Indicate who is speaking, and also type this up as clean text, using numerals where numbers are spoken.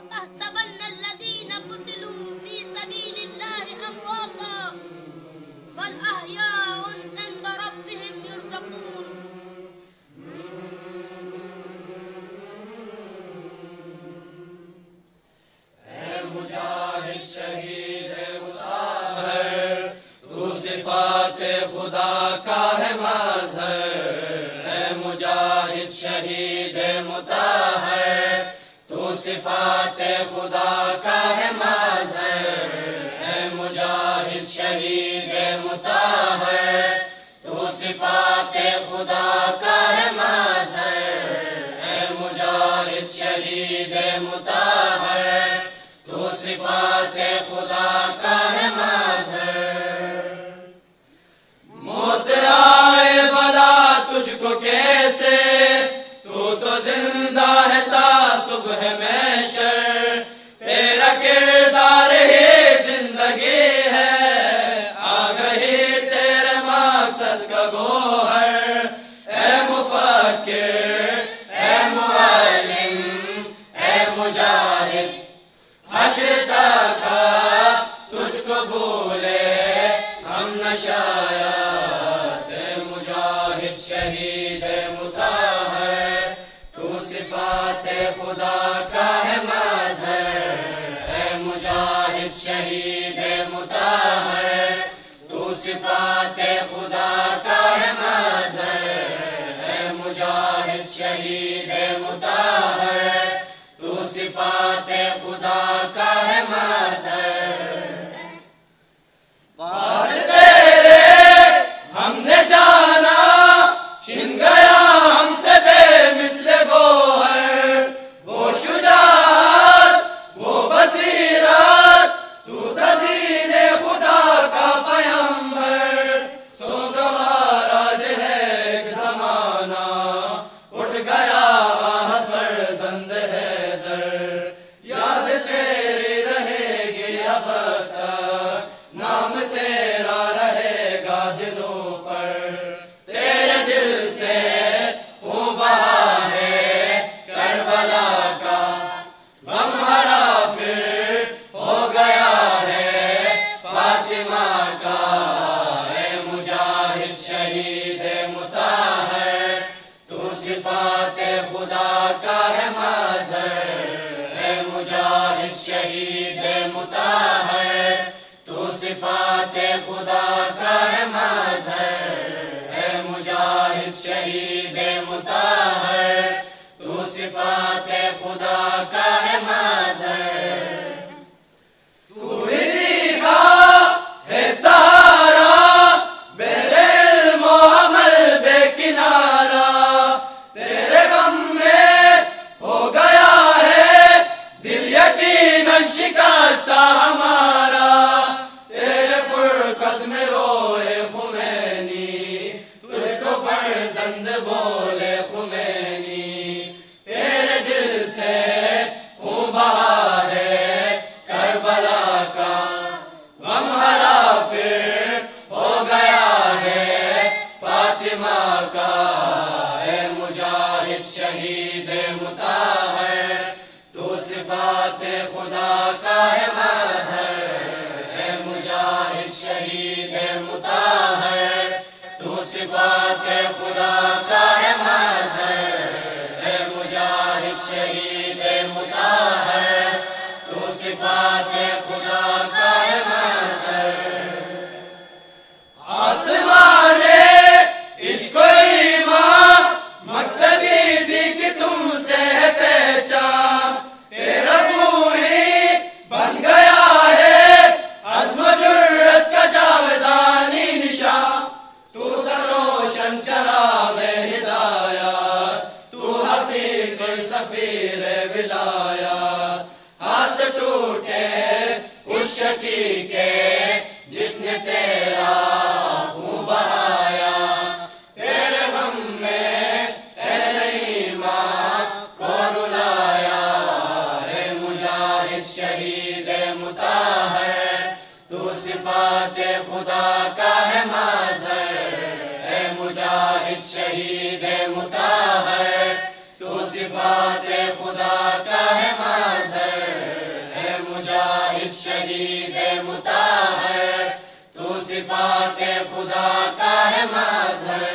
Speaker 1: تحسبن الذين قتلوا في سبيل الله أمواتا بل أحياء عند ربهم يرزقون.
Speaker 2: اے مجاہد شہید مطہر تو صفات خدا کا ہے مظہر. اے مجاہد شہید مطہر تو صفات خدا کا ہے مظہر. اے مجاہد شہید مطہر تو صفات خدا کا ہے مظہر. اے مجاہد شہید مطہر تو صفات خدا کا ہے مظہر. موت آئے بلا تجھ کو کیسے تو زندہ ہے تا صبح محشر. تیرا کردار ہی زندگی ہے آگہی تیرے مقصد کا گوہر. اے مفکر اے معلم اے مجاہد حشر تک تجھ کو بھولے ہم نہ شاید. اے مجاہد شہید مطہر تو صفات خدا کا ہے مظہر. اے مجاہد شہید مطہر تو صفات خدا کا ہے مظہر. اے مجاہد شہید مطہر تو صفات خدا کا ہے مظہر. بعد تیرے ہم نے جانا چھن گیا ہم سے بے مثل گوہر. وہ شجاعت وہ بصیرت تو دین خدا کا پیمبر. سوگوار آج ہے ایک زمانہ اٹھ گیا آہ فرزند حیدر. یاد تیری رہے گی اب تک نام تیرا رہے گا دلوں پر. تیرے دل سے خون بہا ہے کربلا کا غم ہرا پھر ہو گیا ہے فاطمہ کا. اے مجاہد شہید مطہر تو صفات خدا کا ہے مظہر. اے مجاہد شہید مطہر تو صفات خدا کا ہے مظہر. اے مجاہد شہید مطہر تو صفات خدا کا ہے مظہر. تو ہی دیگا ہے سہارا میرے علم و عمل بے کنارہ. تیرے غم میں ہو گیا ہے دل یقیناً شکستہ ہمارا. تیرے فرقت میں روئے خمینی تجھ کو فرزند بولے خمینی. تیرے دل سے خون بہا ہے کربلا کا غم ہرا پھر ہو گیا ہے فاطمہ کا. اے مجاہد شہید مطہر تو صفات خدا کا ہے مظہر. اے مجاہد شہید مطہر تو صفات خدا کا ہے مظہر. اے مجاہد شہید مطہر تو صفات خدا کا ہے مظہر. آسمان عشق و ایمان مکتبی دی کہ تم سے ہے پہچان. تیرا خون ہی بن گیا ہے عزم و جرت کا جاودانی نشان. تو تھا روشن چراغ ہدایت تو حقیقی سفیر ولایت. ہاتھ ٹوٹے اس شقی کے جس نے تیرا خون بہایا. تیرے غم میں اہل ایمان کو رلایا. اے مجاہد شہید مطہر تو صفات خدا کا ہے مظہر. اے مجاہد شہید مطہر تو صفات خدا کا ہے مظہر. صفات خدا کا ہے مظہر